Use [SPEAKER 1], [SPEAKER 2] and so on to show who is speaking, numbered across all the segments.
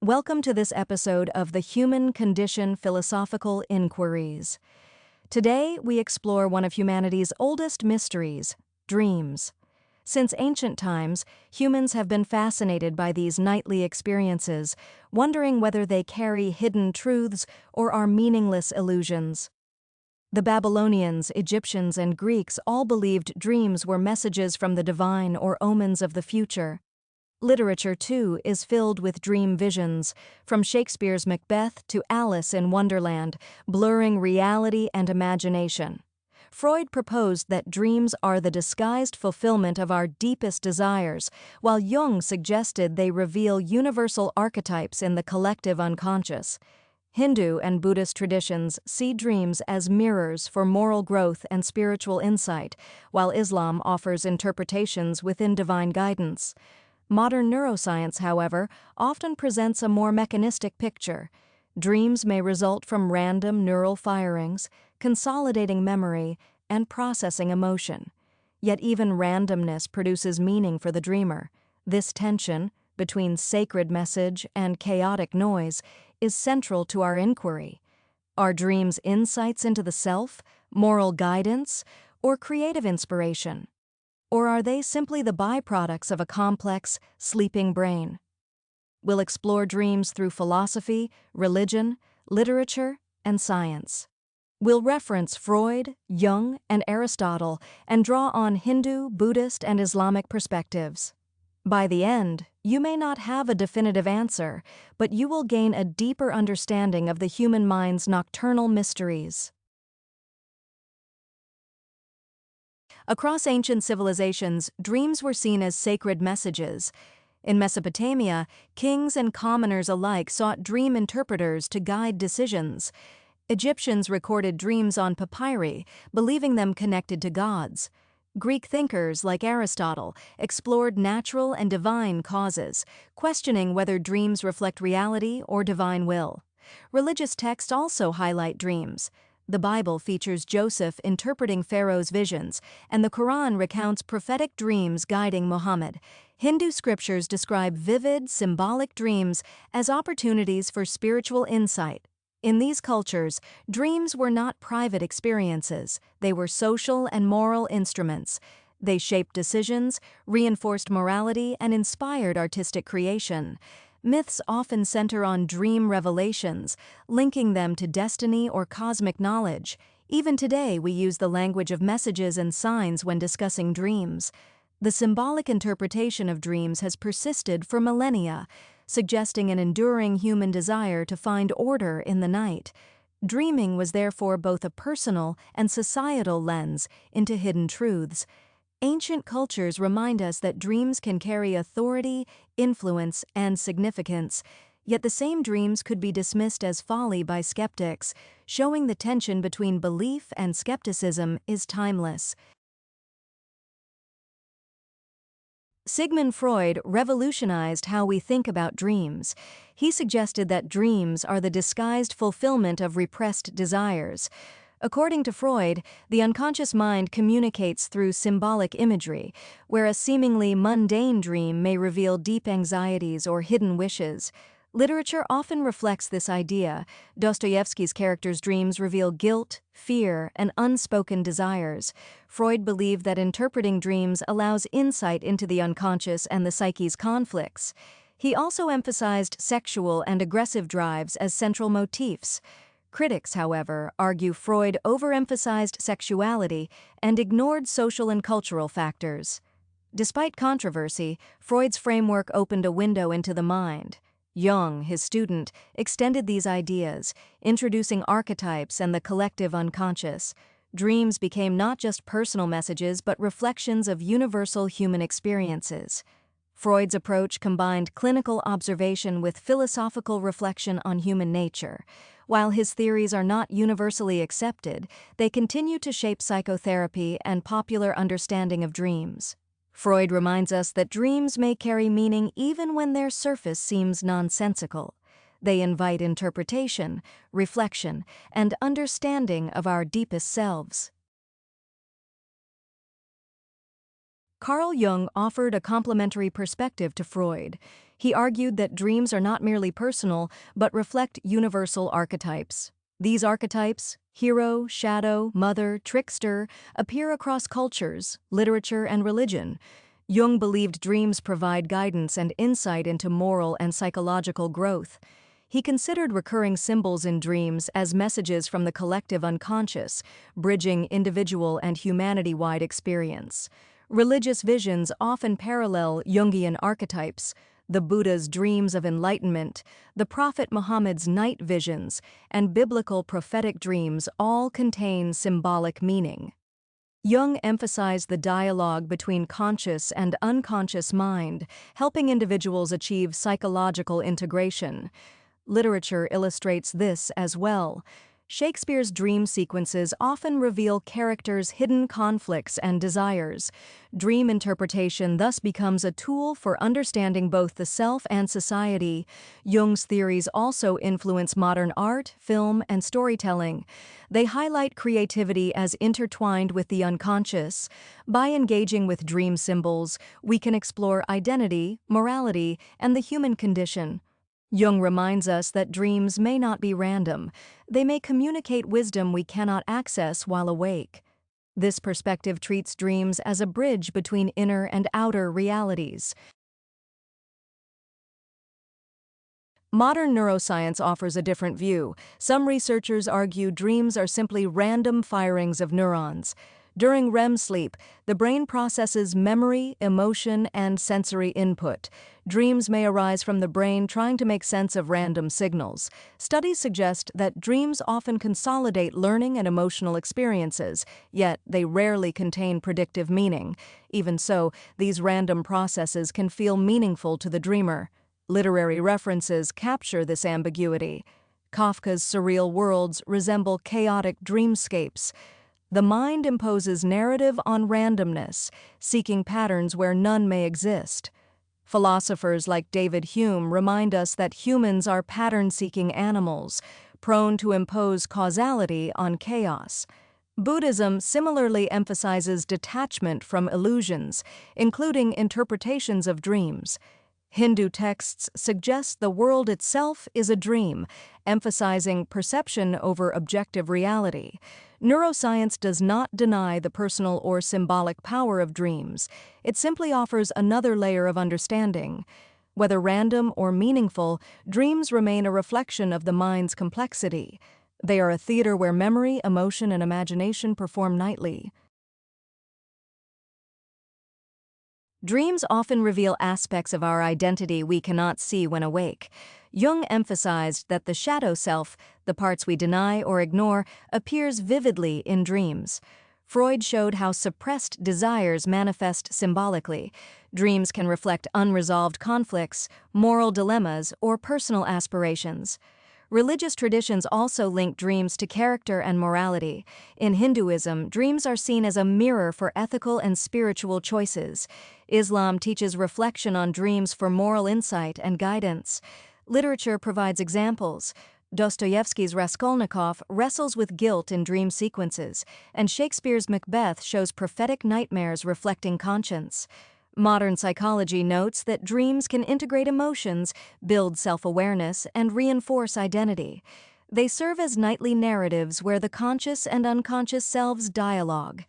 [SPEAKER 1] Welcome to this episode of the Human Condition Philosophical Inquiries. Today, we explore one of humanity's oldest mysteries, dreams. Since ancient times, humans have been fascinated by these nightly experiences, wondering whether they carry hidden truths or are meaningless illusions. The Babylonians, Egyptians, and Greeks all believed dreams were messages from the divine or omens of the future. Literature, too, is filled with dream visions, from Shakespeare's Macbeth to Alice in Wonderland, blurring reality and imagination. Freud proposed that dreams are the disguised fulfillment of our deepest desires, while Jung suggested they reveal universal archetypes in the collective unconscious. Hindu and Buddhist traditions see dreams as mirrors for moral growth and spiritual insight, while Islam offers interpretations within divine guidance. Modern neuroscience, however, often presents a more mechanistic picture. Dreams may result from random neural firings, consolidating memory, and processing emotion. Yet even randomness produces meaning for the dreamer. This tension, between sacred message and chaotic noise, is central to our inquiry. Are dreams insights into the self, moral guidance, or creative inspiration? Or are they simply the byproducts of a complex, sleeping brain? We'll explore dreams through philosophy, religion, literature, and science. We'll reference Freud, Jung, and Aristotle, and draw on Hindu, Buddhist, and Islamic perspectives. By the end, you may not have a definitive answer, but you will gain a deeper understanding of the human mind's nocturnal mysteries. Across ancient civilizations, dreams were seen as sacred messages. In Mesopotamia, kings and commoners alike sought dream interpreters to guide decisions. Egyptians recorded dreams on papyri, believing them connected to gods. Greek thinkers like Aristotle explored natural and divine causes, questioning whether dreams reflect reality or divine will. Religious texts also highlight dreams. The Bible features Joseph interpreting Pharaoh's visions, and the Quran recounts prophetic dreams guiding Muhammad. Hindu scriptures describe vivid, symbolic dreams as opportunities for spiritual insight. In these cultures, dreams were not private experiences, they were social and moral instruments. They shaped decisions, reinforced morality, and inspired artistic creation. Myths often center on dream revelations, linking them to destiny or cosmic knowledge. Even today, we use the language of messages and signs when discussing dreams. The symbolic interpretation of dreams has persisted for millennia, suggesting an enduring human desire to find order in the night. Dreaming was therefore both a personal and societal lens into hidden truths. Ancient cultures remind us that dreams can carry authority, influence, and significance, yet the same dreams could be dismissed as folly by skeptics, showing the tension between belief and skepticism is timeless. Sigmund Freud revolutionized how we think about dreams. He suggested that dreams are the disguised fulfillment of repressed desires. According to Freud, the unconscious mind communicates through symbolic imagery, where a seemingly mundane dream may reveal deep anxieties or hidden wishes. Literature often reflects this idea. Dostoevsky's characters' dreams reveal guilt, fear, and unspoken desires. Freud believed that interpreting dreams allows insight into the unconscious and the psyche's conflicts. He also emphasized sexual and aggressive drives as central motifs. Critics, however, argue Freud overemphasized sexuality and ignored social and cultural factors. Despite controversy, Freud's framework opened a window into the mind. Jung, his student, extended these ideas, introducing archetypes and the collective unconscious. Dreams became not just personal messages but reflections of universal human experiences. Freud's approach combined clinical observation with philosophical reflection on human nature. While his theories are not universally accepted, they continue to shape psychotherapy and popular understanding of dreams. Freud reminds us that dreams may carry meaning even when their surface seems nonsensical. They invite interpretation, reflection, and understanding of our deepest selves. Carl Jung offered a complementary perspective to Freud. He argued that dreams are not merely personal, but reflect universal archetypes. These archetypes, hero, shadow, mother, trickster, appear across cultures, literature, and religion. Jung believed dreams provide guidance and insight into moral and psychological growth. He considered recurring symbols in dreams as messages from the collective unconscious, bridging individual and humanity-wide experience. Religious visions often parallel Jungian archetypes. The Buddha's dreams of enlightenment, the Prophet Muhammad's night visions, and biblical prophetic dreams all contain symbolic meaning. Jung emphasized the dialogue between conscious and unconscious mind, helping individuals achieve psychological integration. Literature illustrates this as well. Shakespeare's dream sequences often reveal characters' hidden conflicts and desires. Dream interpretation thus becomes a tool for understanding both the self and society. Jung's theories also influence modern art, film, and storytelling. They highlight creativity as intertwined with the unconscious. By engaging with dream symbols, we can explore identity, morality, and the human condition. Jung reminds us that dreams may not be random. They may communicate wisdom we cannot access while awake. This perspective treats dreams as a bridge between inner and outer realities. Modern neuroscience offers a different view. Some researchers argue dreams are simply random firings of neurons. During REM sleep, the brain processes memory, emotion, and sensory input. Dreams may arise from the brain trying to make sense of random signals. Studies suggest that dreams often consolidate learning and emotional experiences, yet they rarely contain predictive meaning. Even so, these random processes can feel meaningful to the dreamer. Literary references capture this ambiguity. Kafka's surreal worlds resemble chaotic dreamscapes. The mind imposes narrative on randomness, seeking patterns where none may exist. Philosophers like David Hume remind us that humans are pattern-seeking animals, prone to impose causality on chaos. Buddhism similarly emphasizes detachment from illusions, including interpretations of dreams. Hindu texts suggest the world itself is a dream, emphasizing perception over objective reality. Neuroscience does not deny the personal or symbolic power of dreams. It simply offers another layer of understanding. Whether random or meaningful, dreams remain a reflection of the mind's complexity. They are a theater where memory, emotion, and imagination perform nightly. Dreams often reveal aspects of our identity we cannot see when awake. Jung emphasized that the shadow self, the parts we deny or ignore, appears vividly in dreams. Freud showed how suppressed desires manifest symbolically. Dreams can reflect unresolved conflicts, moral dilemmas, or personal aspirations. Religious traditions also link dreams to character and morality. In Hinduism, dreams are seen as a mirror for ethical and spiritual choices. Islam teaches reflection on dreams for moral insight and guidance. Literature provides examples. Dostoevsky's Raskolnikov wrestles with guilt in dream sequences, and Shakespeare's Macbeth shows prophetic nightmares reflecting conscience. Modern psychology notes that dreams can integrate emotions, build self-awareness, and reinforce identity. They serve as nightly narratives where the conscious and unconscious selves dialogue.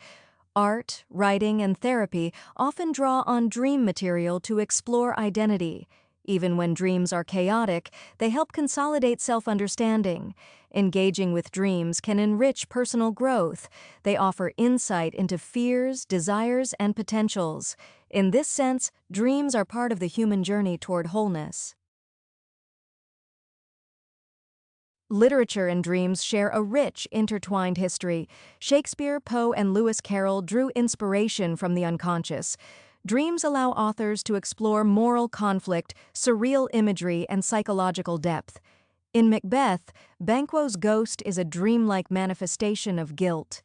[SPEAKER 1] Art, writing, and therapy often draw on dream material to explore identity. Even when dreams are chaotic, they help consolidate self-understanding. Engaging with dreams can enrich personal growth. They offer insight into fears, desires, and potentials. In this sense, dreams are part of the human journey toward wholeness. Literature and dreams share a rich, intertwined history. Shakespeare, Poe, and Lewis Carroll drew inspiration from the unconscious. Dreams allow authors to explore moral conflict, surreal imagery, and psychological depth. In Macbeth, Banquo's ghost is a dreamlike manifestation of guilt.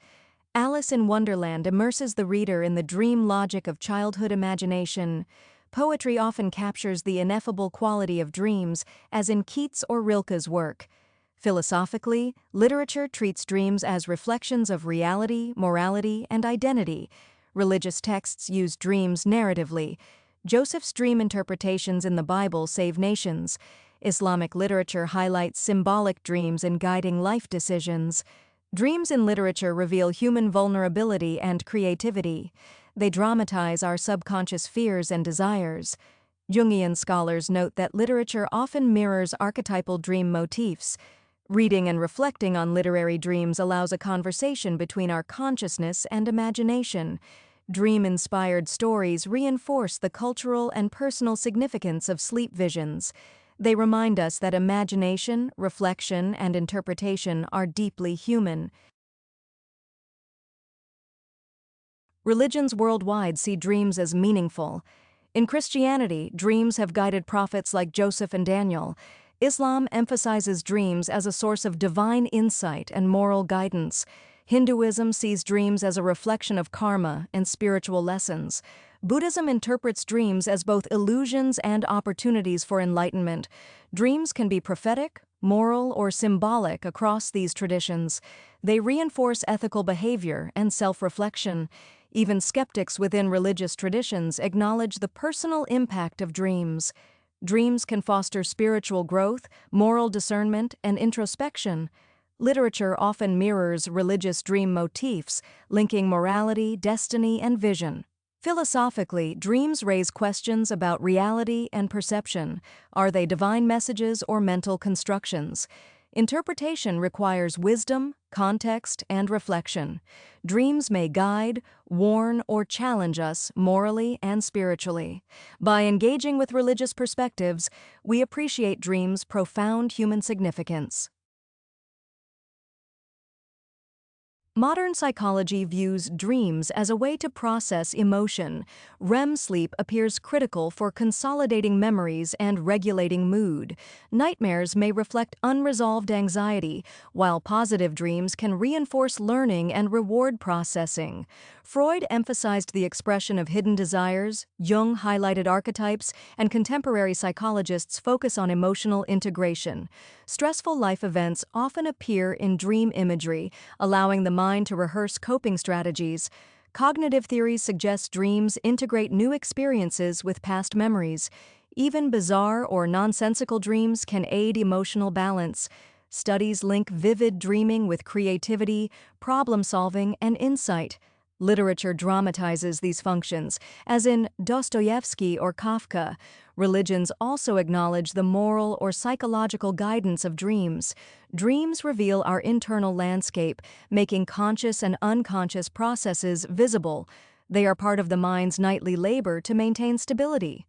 [SPEAKER 1] Alice in Wonderland immerses the reader in the dream logic of childhood imagination. Poetry often captures the ineffable quality of dreams, as in Keats or Rilke's work. Philosophically, literature treats dreams as reflections of reality, morality, and identity. Religious texts use dreams narratively. Joseph's dream interpretations in the Bible save nations. Islamic literature highlights symbolic dreams in guiding life decisions. Dreams in literature reveal human vulnerability and creativity. They dramatize our subconscious fears and desires. Jungian scholars note that literature often mirrors archetypal dream motifs. Reading and reflecting on literary dreams allows a conversation between our consciousness and imagination. Dream-inspired stories reinforce the cultural and personal significance of sleep visions. They remind us that imagination, reflection, and interpretation are deeply human. Religions worldwide see dreams as meaningful. In Christianity, dreams have guided prophets like Joseph and Daniel. Islam emphasizes dreams as a source of divine insight and moral guidance. Hinduism sees dreams as a reflection of karma and spiritual lessons. Buddhism interprets dreams as both illusions and opportunities for enlightenment. Dreams can be prophetic, moral, or symbolic across these traditions. They reinforce ethical behavior and self-reflection. Even skeptics within religious traditions acknowledge the personal impact of dreams. Dreams can foster spiritual growth, moral discernment, and introspection. Literature often mirrors religious dream motifs, linking morality, destiny, and vision. Philosophically, dreams raise questions about reality and perception. Are they divine messages or mental constructions? Interpretation requires wisdom, context, and reflection. Dreams may guide, warn, or challenge us morally and spiritually. By engaging with religious perspectives, we appreciate dreams' profound human significance. Modern psychology views dreams as a way to process emotion. REM sleep appears critical for consolidating memories and regulating mood. Nightmares may reflect unresolved anxiety, while positive dreams can reinforce learning and reward processing. Freud emphasized the expression of hidden desires, Jung highlighted archetypes, and contemporary psychologists focus on emotional integration. Stressful life events often appear in dream imagery, allowing the mind to rehearse coping strategies. Cognitive theories suggest dreams integrate new experiences with past memories. Even bizarre or nonsensical dreams can aid emotional balance. Studies link vivid dreaming with creativity, problem-solving, and insight. Literature dramatizes these functions, as in Dostoevsky or Kafka. Religions also acknowledge the moral or psychological guidance of dreams. Dreams reveal our internal landscape, making conscious and unconscious processes visible. They are part of the mind's nightly labor to maintain stability.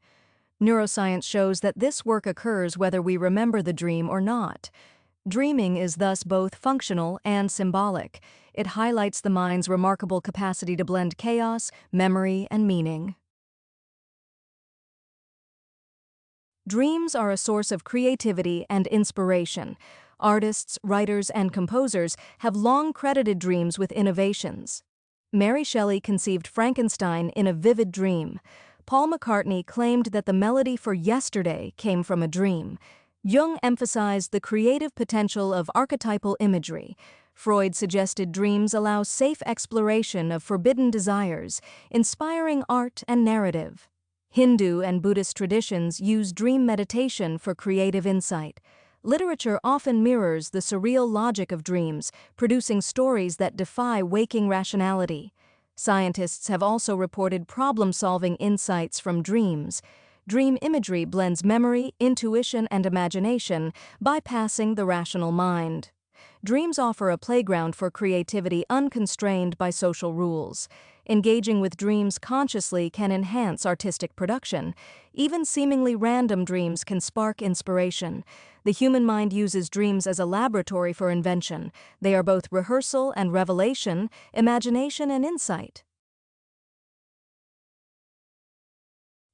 [SPEAKER 1] Neuroscience shows that this work occurs whether we remember the dream or not. Dreaming is thus both functional and symbolic. It highlights the mind's remarkable capacity to blend chaos, memory, and meaning. Dreams are a source of creativity and inspiration. Artists, writers, and composers have long credited dreams with innovations. Mary Shelley conceived Frankenstein in a vivid dream. Paul McCartney claimed that the melody for Yesterday came from a dream. Jung emphasized the creative potential of archetypal imagery. Freud suggested dreams allow safe exploration of forbidden desires, inspiring art and narrative. Hindu and Buddhist traditions use dream meditation for creative insight. Literature often mirrors the surreal logic of dreams, producing stories that defy waking rationality. Scientists have also reported problem-solving insights from dreams. Dream imagery blends memory, intuition, and imagination, bypassing the rational mind. Dreams offer a playground for creativity unconstrained by social rules. Engaging with dreams consciously can enhance artistic production. Even seemingly random dreams can spark inspiration. The human mind uses dreams as a laboratory for invention. They are both rehearsal and revelation, imagination and insight.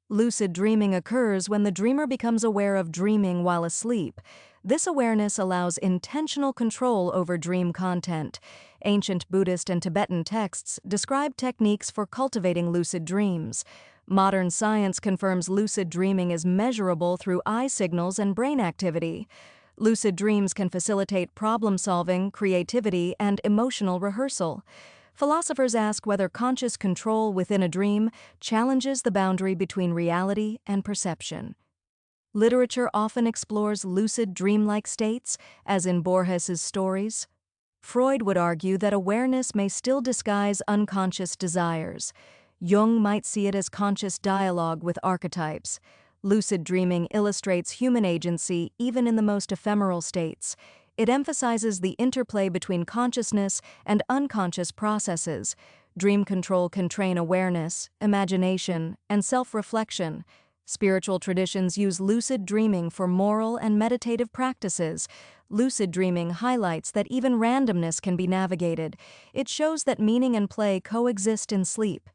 [SPEAKER 1] Lucid dreaming occurs when the dreamer becomes aware of dreaming while asleep. This awareness allows intentional control over dream content. Ancient Buddhist and Tibetan texts describe techniques for cultivating lucid dreams. Modern science confirms lucid dreaming is measurable through eye signals and brain activity. Lucid dreams can facilitate problem-solving, creativity, and emotional rehearsal. Philosophers ask whether conscious control within a dream challenges the boundary between reality and perception. Literature often explores lucid dreamlike states, as in Borges's stories. Freud would argue that awareness may still disguise unconscious desires. Jung might see it as conscious dialogue with archetypes. Lucid dreaming illustrates human agency even in the most ephemeral states. It emphasizes the interplay between consciousness and unconscious processes. Dream control can train awareness, imagination, and self-reflection. Spiritual traditions use lucid dreaming for moral and meditative practices. Lucid dreaming highlights that even randomness can be navigated. It shows that meaning and play coexist in sleep.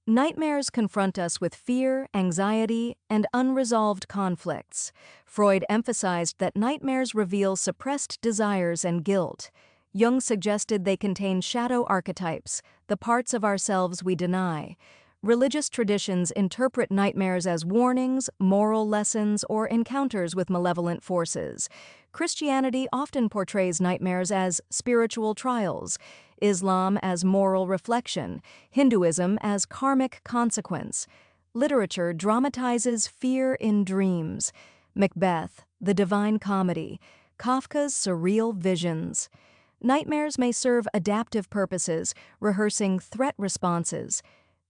[SPEAKER 1] Nightmares confront us with fear, anxiety, and unresolved conflicts. Freud emphasized that nightmares reveal suppressed desires and guilt. Jung suggested they contain shadow archetypes, the parts of ourselves we deny. Religious traditions interpret nightmares as warnings, moral lessons, or encounters with malevolent forces. Christianity often portrays nightmares as spiritual trials, Islam as moral reflection, Hinduism as karmic consequence. Literature dramatizes fear in dreams. Macbeth, The Divine Comedy, Kafka's surreal visions. Nightmares may serve adaptive purposes, rehearsing threat responses.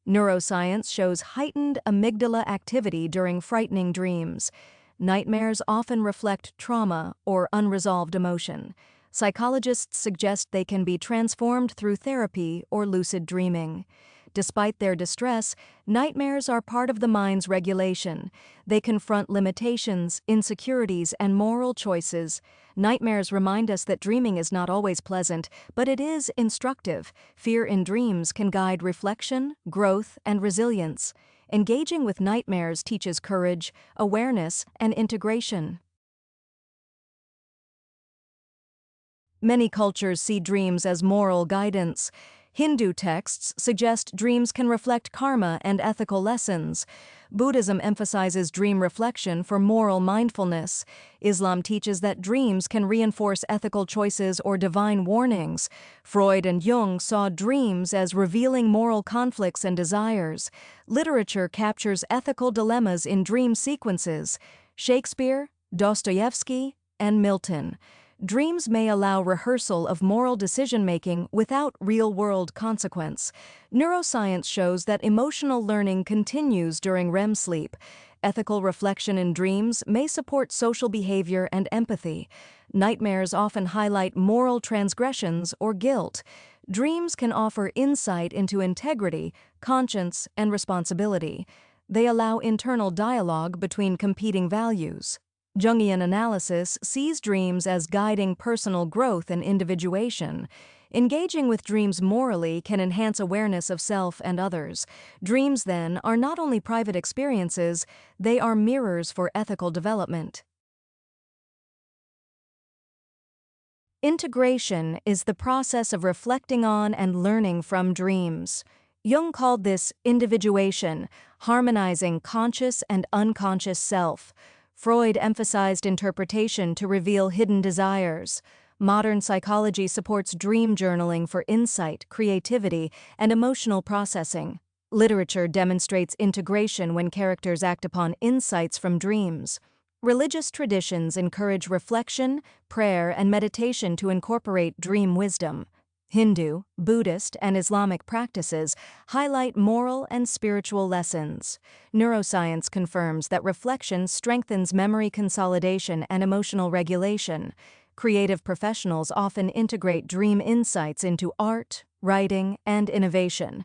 [SPEAKER 1] Neuroscience shows heightened amygdala activity during frightening dreams. Nightmares often reflect trauma or unresolved emotion. Psychologists suggest they can be transformed through therapy or lucid dreaming. Despite their distress, nightmares are part of the mind's regulation. They confront limitations, insecurities, and moral choices. Nightmares remind us that dreaming is not always pleasant, but it is instructive. Fear in dreams can guide reflection, growth, and resilience. Engaging with nightmares teaches courage, awareness, and integration. Many cultures see dreams as moral guidance. Hindu texts suggest dreams can reflect karma and ethical lessons. Buddhism emphasizes dream reflection for moral mindfulness. Islam teaches that dreams can reinforce ethical choices or divine warnings. Freud and Jung saw dreams as revealing moral conflicts and desires. Literature captures ethical dilemmas in dream sequences. Shakespeare, Dostoevsky, and Milton. Dreams may allow rehearsal of moral decision-making without real-world consequence. Neuroscience shows that emotional learning continues during REM sleep. Ethical reflection in dreams may support social behavior and empathy. Nightmares often highlight moral transgressions or guilt. Dreams can offer insight into integrity, conscience, and responsibility. They allow internal dialogue between competing values. Jungian analysis sees dreams as guiding personal growth and individuation. Engaging with dreams morally can enhance awareness of self and others. Dreams, then, are not only private experiences, they are mirrors for ethical development. Integration is the process of reflecting on and learning from dreams. Jung called this individuation, harmonizing conscious and unconscious self. Freud emphasized interpretation to reveal hidden desires. Modern psychology supports dream journaling for insight, creativity, and emotional processing. Literature demonstrates integration when characters act upon insights from dreams. Religious traditions encourage reflection, prayer, and meditation to incorporate dream wisdom. Hindu, Buddhist, and Islamic practices highlight moral and spiritual lessons. Neuroscience confirms that reflection strengthens memory consolidation and emotional regulation. Creative professionals often integrate dream insights into art, writing, and innovation.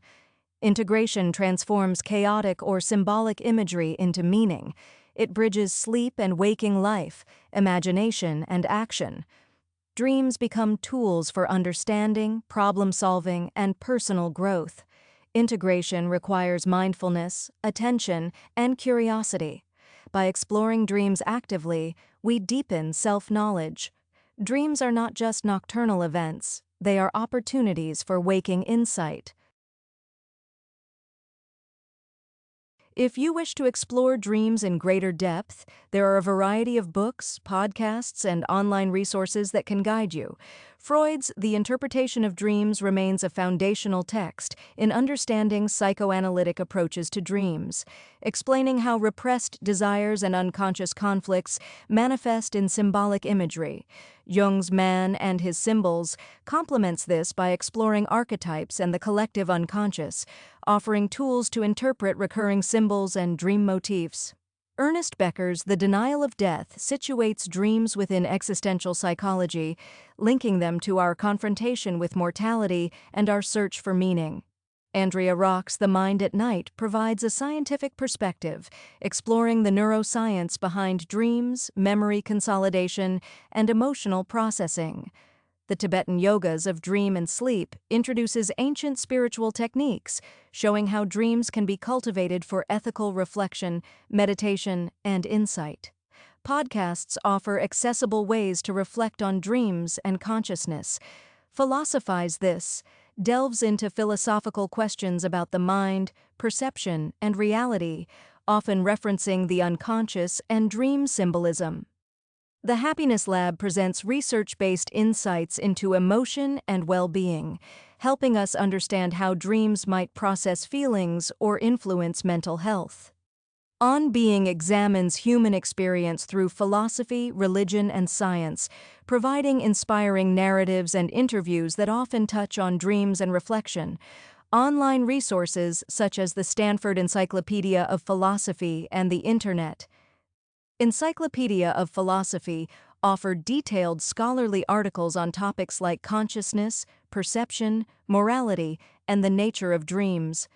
[SPEAKER 1] Integration transforms chaotic or symbolic imagery into meaning. It bridges sleep and waking life, imagination and action. Dreams become tools for understanding, problem-solving, and personal growth. Integration requires mindfulness, attention, and curiosity. By exploring dreams actively, we deepen self-knowledge. Dreams are not just nocturnal events, they are opportunities for waking insight. If you wish to explore dreams in greater depth, there are a variety of books, podcasts, and online resources that can guide you. Freud's The Interpretation of Dreams remains a foundational text in understanding psychoanalytic approaches to dreams, explaining how repressed desires and unconscious conflicts manifest in symbolic imagery. Jung's Man and His Symbols complements this by exploring archetypes and the collective unconscious, offering tools to interpret recurring symbols and dream motifs. Ernest Becker's The Denial of Death situates dreams within existential psychology, linking them to our confrontation with mortality and our search for meaning. Andrea Rock's The Mind at Night provides a scientific perspective, exploring the neuroscience behind dreams, memory consolidation, and emotional processing. The Tibetan Yogas of Dream and Sleep introduces ancient spiritual techniques, showing how dreams can be cultivated for ethical reflection, meditation, and insight. Podcasts offer accessible ways to reflect on dreams and consciousness. Philosophize This delves into philosophical questions about the mind, perception, and reality, often referencing the unconscious and dream symbolism. The Happiness Lab presents research-based insights into emotion and well-being, helping us understand how dreams might process feelings or influence mental health. On Being examines human experience through philosophy, religion, and science, providing inspiring narratives and interviews that often touch on dreams and reflection. Online resources such as the Stanford Encyclopedia of Philosophy and the Internet. Encyclopedia of Philosophy offer detailed scholarly articles on topics like consciousness, perception, morality, and the nature of dreams.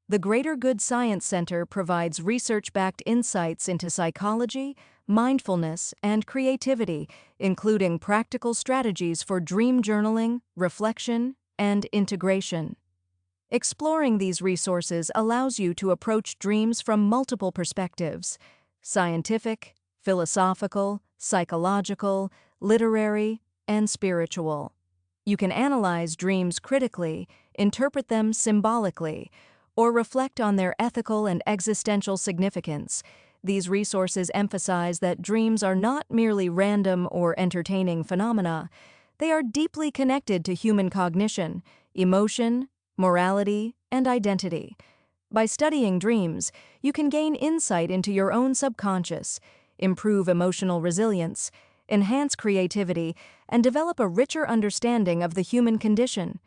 [SPEAKER 1] The Greater Good Science Center provides research-backed insights into psychology, mindfulness, and creativity, including practical strategies for dream journaling, reflection, and integration. Exploring these resources allows you to approach dreams from multiple perspectives: scientific, philosophical, psychological, literary, and spiritual. You can analyze dreams critically, interpret them symbolically, or reflect on their ethical and existential significance. These resources emphasize that dreams are not merely random or entertaining phenomena. They are deeply connected to human cognition, emotion, morality, and identity. By studying dreams, you can gain insight into your own subconscious, improve emotional resilience, enhance creativity, and develop a richer understanding of the human condition.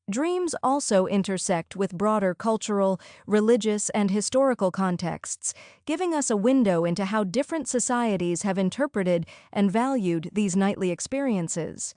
[SPEAKER 1] Dreams also intersect with broader cultural, religious, and historical contexts, giving us a window into how different societies have interpreted and valued these nightly experiences.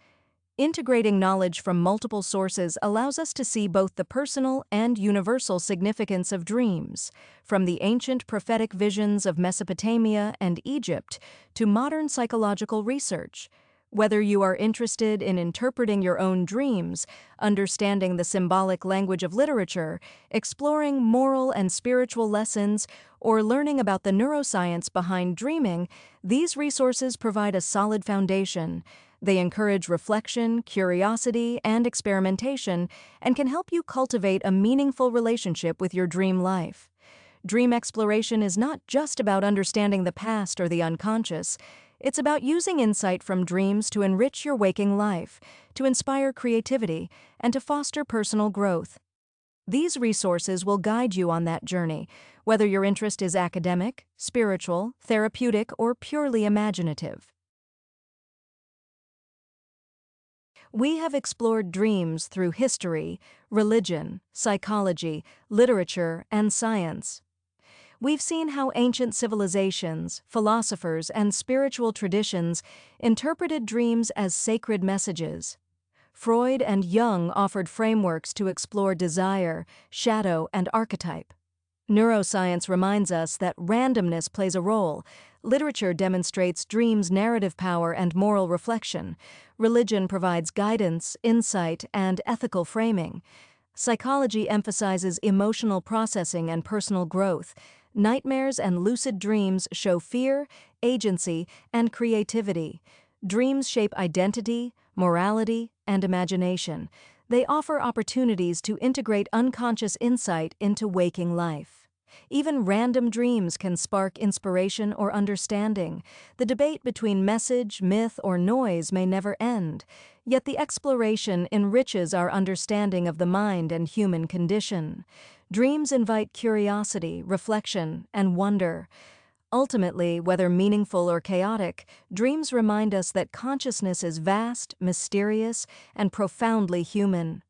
[SPEAKER 1] Integrating knowledge from multiple sources allows us to see both the personal and universal significance of dreams, from the ancient prophetic visions of Mesopotamia and Egypt to modern psychological research. Whether you are interested in interpreting your own dreams, understanding the symbolic language of literature, exploring moral and spiritual lessons, or learning about the neuroscience behind dreaming, these resources provide a solid foundation. They encourage reflection, curiosity, and experimentation, and can help you cultivate a meaningful relationship with your dream life. Dream exploration is not just about understanding the past or the unconscious. It's about using insight from dreams to enrich your waking life, to inspire creativity, and to foster personal growth. These resources will guide you on that journey, whether your interest is academic, spiritual, therapeutic, or purely imaginative. We have explored dreams through history, religion, psychology, literature, and science. We've seen how ancient civilizations, philosophers, and spiritual traditions interpreted dreams as sacred messages. Freud and Jung offered frameworks to explore desire, shadow, and archetype. Neuroscience reminds us that randomness plays a role. Literature demonstrates dreams' narrative power and moral reflection. Religion provides guidance, insight, and ethical framing. Psychology emphasizes emotional processing and personal growth. Nightmares and lucid dreams show fear, agency, and creativity. Dreams shape identity, morality, and imagination. They offer opportunities to integrate unconscious insight into waking life. Even random dreams can spark inspiration or understanding. The debate between message, myth, or noise may never end, yet the exploration enriches our understanding of the mind and human condition. Dreams invite curiosity, reflection, and wonder. Ultimately, whether meaningful or chaotic, dreams remind us that consciousness is vast, mysterious, and profoundly human.